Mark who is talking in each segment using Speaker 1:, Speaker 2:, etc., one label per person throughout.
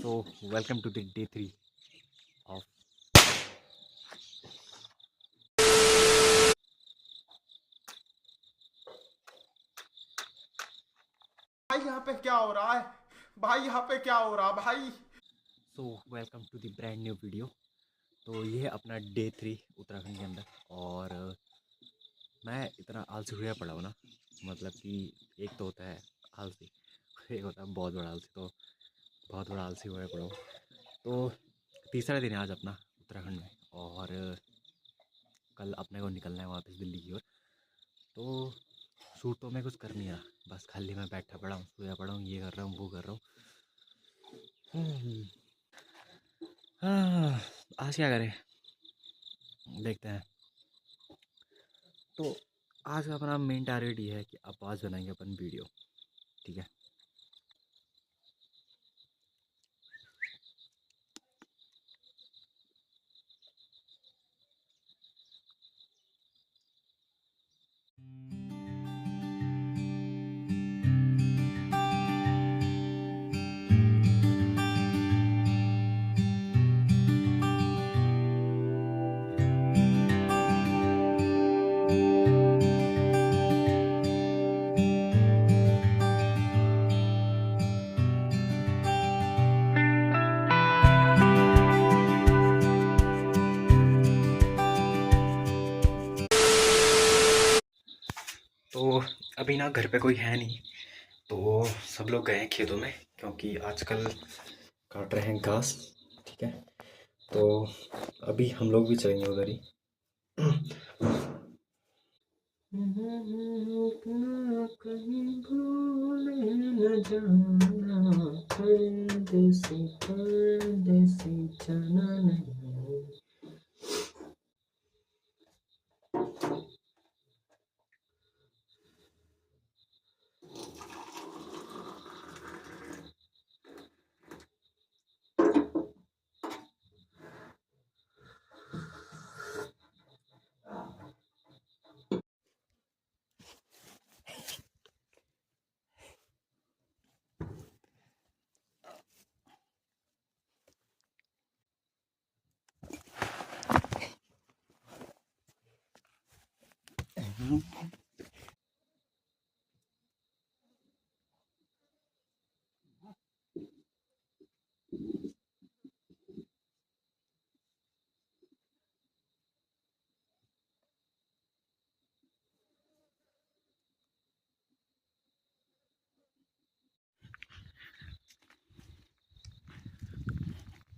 Speaker 1: So, welcome to the day 3 of
Speaker 2: भाई यहाँ पे क्या हो रहा है? भाई यहाँ पे क्या हो रहा भाई?
Speaker 1: so welcome to the brand new video। तो ये है अपना डे 3 उत्तराखंड के अंदर। और मैं इतना आलसी हुआ पड़ा हूँ ना, मतलब कि एक तो होता है आलसी और एक होता है बहुत बड़ा आलसी। तो बहुत बड़ा आलसी हुआ पड़ा हूँ। तो तीसरा दिन है आज अपना उत्तराखंड में, और कल अपने को निकलना है वापस दिल्ली की ओर। तो शूट तो मैं कुछ कर नहीं रहा, बस खाली मैं बैठा पड़ा हूँ, सोया पड़ा हूँ, ये कर रहा हूँ, वो कर रहा हूँ। हाँ, आज क्या करें, देखते हैं। तो आज का अपना मेन टारगेट ये है कि अब आज बनाएंगे अपन वीडियो, ठीक है। तो अभी ना घर पे कोई है नहीं, तो सब लोग गए हैं खेतों में, क्योंकि आजकल काट रहे हैं घास, ठीक है। तो अभी हम लोग भी चलेंगे उधर ही। कहीं भूले न जाना, परदेसी परदेसी जाना नहीं।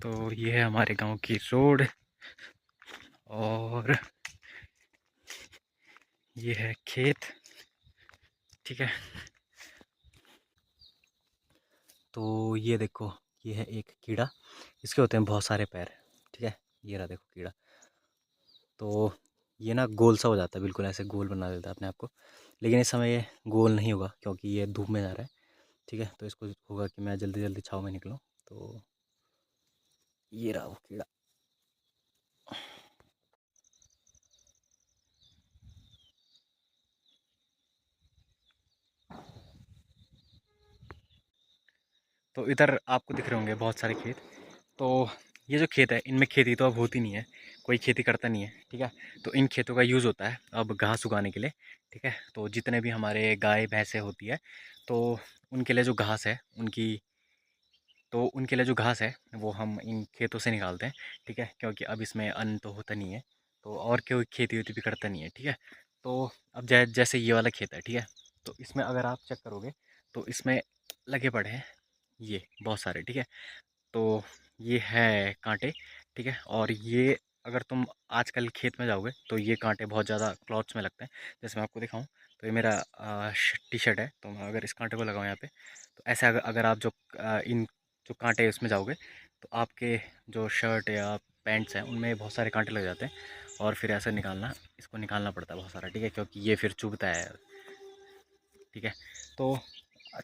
Speaker 1: तो ये है हमारे गांव की रोड, और ये है खेत, ठीक है। तो ये देखो, ये है एक कीड़ा, इसके होते हैं बहुत सारे पैर, ठीक है। ये रहा देखो कीड़ा। तो ये ना गोल सा हो जाता है, बिल्कुल ऐसे गोल बना देता है अपने आप को। लेकिन इस समय ये गोल नहीं होगा, क्योंकि ये धूप में जा रहा है, ठीक है। तो इसको होगा कि मैं जल्दी जल्दी छाँव में निकलूँ। तो ये रहा वो कीड़ा। तो इधर आपको दिख रहे होंगे बहुत सारे खेत। तो ये जो खेत है, इनमें खेती तो अब होती नहीं है, कोई खेती करता नहीं है, ठीक है। तो इन खेतों का यूज़ होता है अब घास उगाने के लिए, ठीक है। तो जितने भी हमारे गाय भैंसें होती है, तो उनके लिए जो घास है उनकी, तो उनके लिए जो घास है वो हम इन खेतों से निकालते हैं, ठीक है। क्योंकि अब इसमें अन्न तो होता नहीं है, तो और कोई खेती वेती भी करता नहीं है, ठीक है। तो अब जैसे ये वाला खेत है, ठीक है। तो इसमें अगर आप चेक करोगे तो इसमें लगे पड़े हैं ये बहुत सारे, ठीक है। तो ये है कांटे, ठीक है। और ये अगर तुम आजकल खेत में जाओगे तो ये कांटे बहुत ज़्यादा क्लॉथ्स में लगते हैं। जैसे मैं आपको दिखाऊं, तो ये मेरा टी शर्ट है, तो मैं अगर इस कांटे को लगाऊं यहाँ पे, तो ऐसे अगर आप जो इन जो कांटे हैं उसमें जाओगे, तो आपके जो शर्ट या पैंट्स हैं उनमें बहुत सारे कांटे लग जाते हैं। और फिर ऐसे इसको निकालना पड़ता है बहुत सारा, ठीक है, क्योंकि ये फिर चुभता है, ठीक है। तो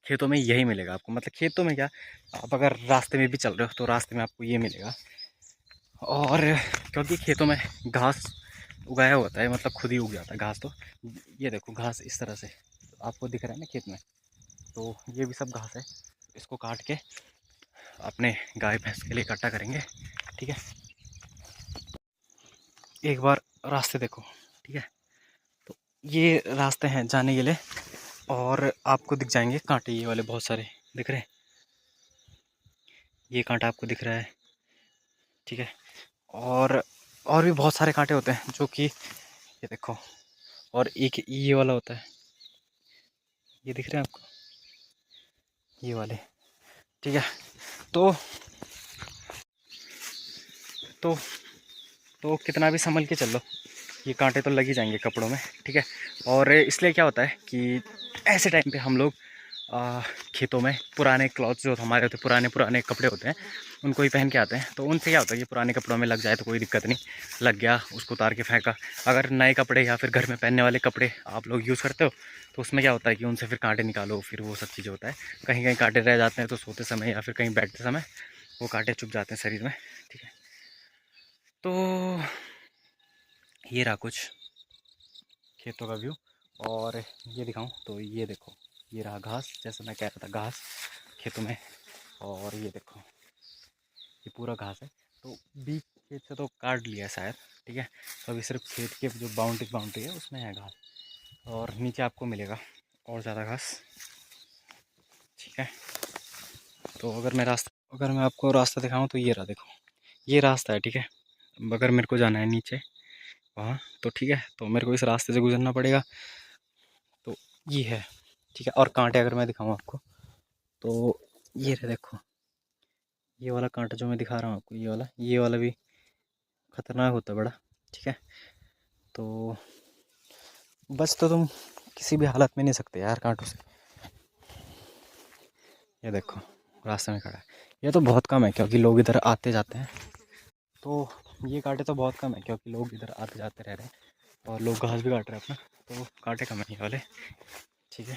Speaker 1: खेतों में यही मिलेगा आपको, मतलब खेतों में क्या, आप अगर रास्ते में भी चल रहे हो तो रास्ते में आपको ये मिलेगा। और क्योंकि खेतों में घास उगाया होता है, मतलब खुद ही उग जाता है घास। तो ये देखो घास इस तरह से आपको दिख रहा है ना खेत में, तो ये भी सब घास है। इसको काट के अपने गाय भैंस के लिए इकट्ठा करेंगे। ठीक है, एक बार रास्ते देखो। ठीक है, तो ये रास्ते हैं जाने के लिए, और आपको दिख जाएंगे कांटे, ये वाले बहुत सारे दिख रहे हैं, ये कांटा आपको दिख रहा है। ठीक है, और भी बहुत सारे कांटे होते हैं जो कि ये देखो, और एक ये वाला होता है, ये दिख रहे हैं आपको, ये वाले। ठीक है, तो तो तो कितना भी संभल के चल लो, ये कांटे तो लग ही जाएंगे कपड़ों में। ठीक है, और इसलिए क्या होता है कि ऐसे टाइम पे हम लोग खेतों में पुराने क्लॉथ्स जो हमारे होते हैं, पुराने पुराने कपड़े होते हैं, उनको ही पहन के आते हैं। तो उनसे क्या होता है कि पुराने कपड़ों में लग जाए तो कोई दिक्कत नहीं, लग गया उसको उतार के फेंका। अगर नए कपड़े या फिर घर में पहनने वाले कपड़े आप लोग यूज़ करते हो तो उसमें क्या होता है कि उनसे फिर कांटे निकालो, फिर वो सब चीज़ें होता है, कहीं कहीं कांटे रह जाते हैं, तो सोते समय या फिर कहीं बैठते समय वो कांटे चुभ जाते हैं शरीर में। ठीक है, तो ये रहा कुछ खेतों का व्यू। और ये दिखाऊं तो ये देखो, ये रहा घास, जैसे मैं कह रहा था घास खेतों में। और ये देखो, ये पूरा घास है, तो बीच खेत से तो काट लिया है शायद। ठीक है, तो अभी सिर्फ खेत के जो बाउंड्री है उसमें है घास, और नीचे आपको मिलेगा और ज़्यादा घास। ठीक है, तो अगर मैं आपको रास्ता दिखाऊं तो ये रहा, देखो ये रास्ता है। ठीक है, अगर मेरे को जाना है नीचे वहाँ, तो ठीक है, तो मेरे को इस रास्ते से गुजरना पड़ेगा। तो ये है। ठीक है, और कांटे अगर मैं दिखाऊं आपको तो ये रहे, देखो ये वाला कांटा जो मैं दिखा रहा हूँ आपको, ये वाला भी खतरनाक होता है बड़ा। ठीक है, तो बच तो तुम किसी भी हालत में नहीं सकते यार कांटों से। ये देखो रास्ते में खड़ा है, ये तो बहुत कम है क्योंकि लोग इधर आते जाते हैं, तो ये कांटे तो बहुत कम है क्योंकि लोग इधर आते जाते रह रहे हैं और लोग घास भी काट रहे हैं अपना, तो कांटे कम है ये वाले। ठीक है,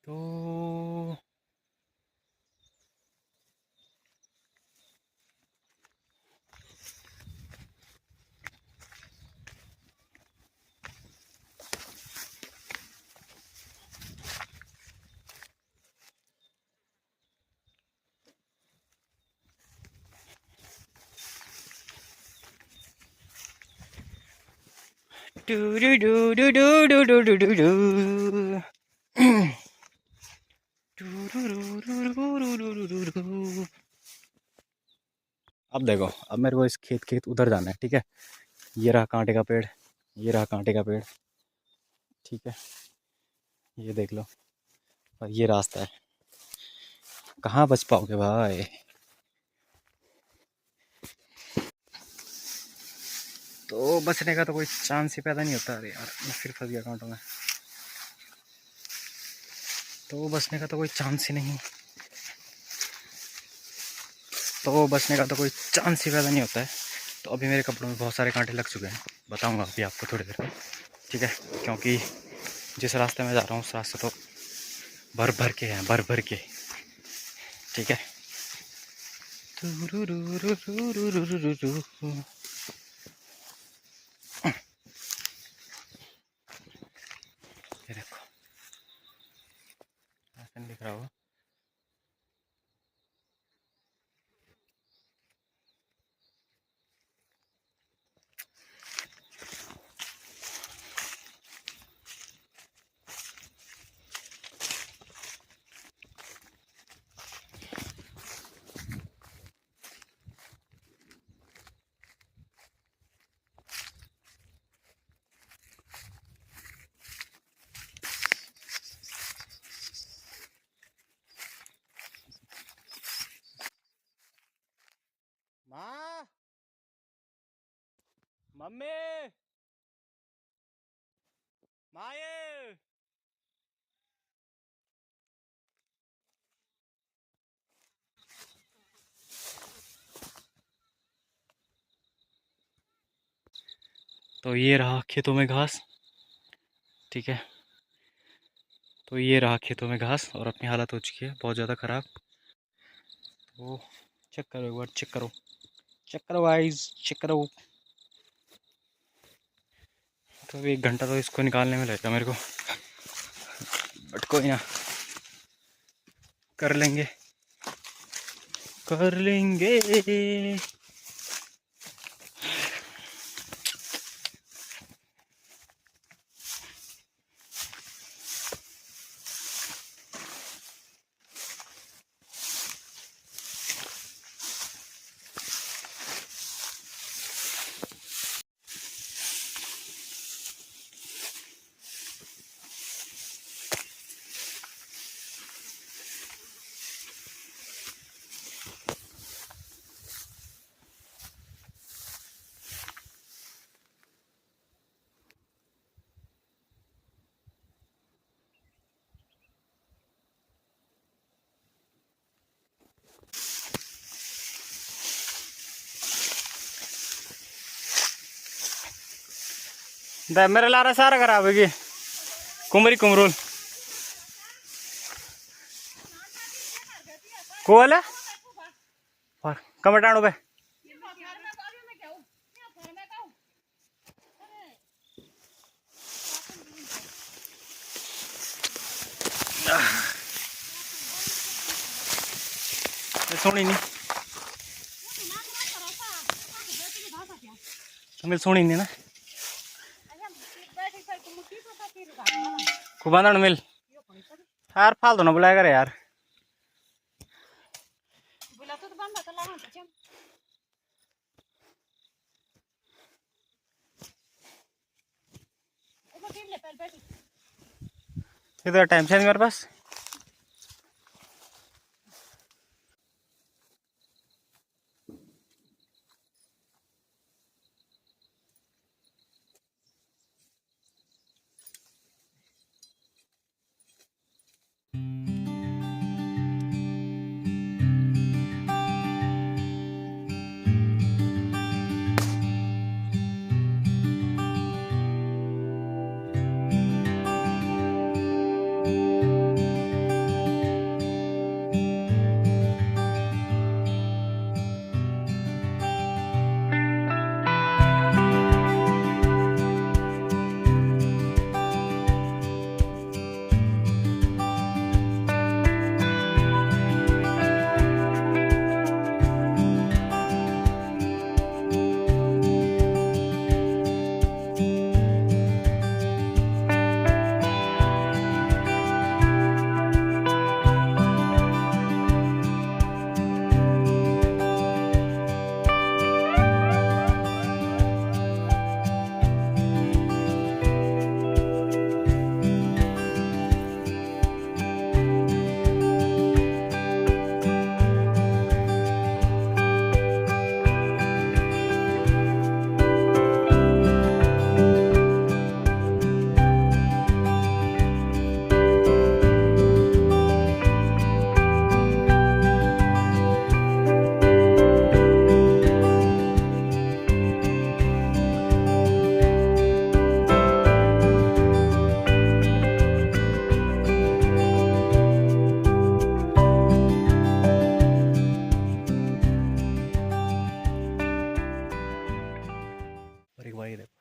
Speaker 1: तो do do do do do do do do do अब देखो, अब मेरे को इस खेत उधर जाना है। ठीक है, ये रहा कांटे का पेड़, ये रहा कांटे का पेड़। ठीक है, ये देख लो, और ये रास्ता है, कहाँ बच पाओगे भाई। तो बचने का तो कोई चांस ही पैदा नहीं होता। अरे यार मैं फिर फंस गया कांटों में, तो बचने का तो कोई चांस ही नहीं, तो बचने का तो कोई चांस ही पैदा नहीं होता है। तो अभी मेरे कपड़ों में बहुत सारे कांटे लग चुके हैं, बताऊंगा अभी आपको थोड़ी देर में। ठीक है, क्योंकि जिस रास्ते में जा रहा हूँ उस रास्ते तो भर भर के हैं, भर भर के। ठीक है, ये देखो ऐसा नहीं दिख रहा होगा। माँ, मम्मी, माए। तो ये रहा खेतों में घास। ठीक है, तो ये रहा खेतों में घास, और अपनी हालत हो चुकी है बहुत ज़्यादा ख़राब। तो चेक करो एक बार, चेक करो गाइस, चेक करो। तो अभी 1 घंटा तो इसको निकालने में लगेगा मेरे को, बट कोई ना, कर लेंगे। कर लेंगे। मेरे लारा सारा खराब है कुमरी कुमरूल कोल है और कमटाणो पे सोनी नहीं मिल सोनी नहीं ना कुबांधन मिल यार फालतू ना बुलाया करे यार इधर टाइम से मेरे पास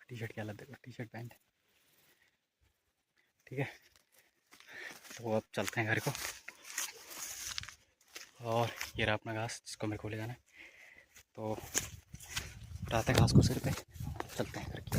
Speaker 1: टी शर्ट क्या लगता है टी शर्ट पैंट ठीक है। तो अब चलते हैं घर को और ये रहा अपना घास जिसको मेरे को ले जाना है तो उठाते हैं घास को सिर पे चलते हैं घर की।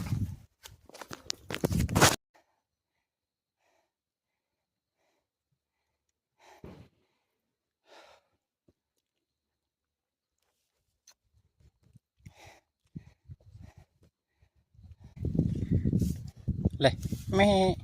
Speaker 1: ले मैं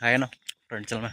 Speaker 1: है ना टंचल में।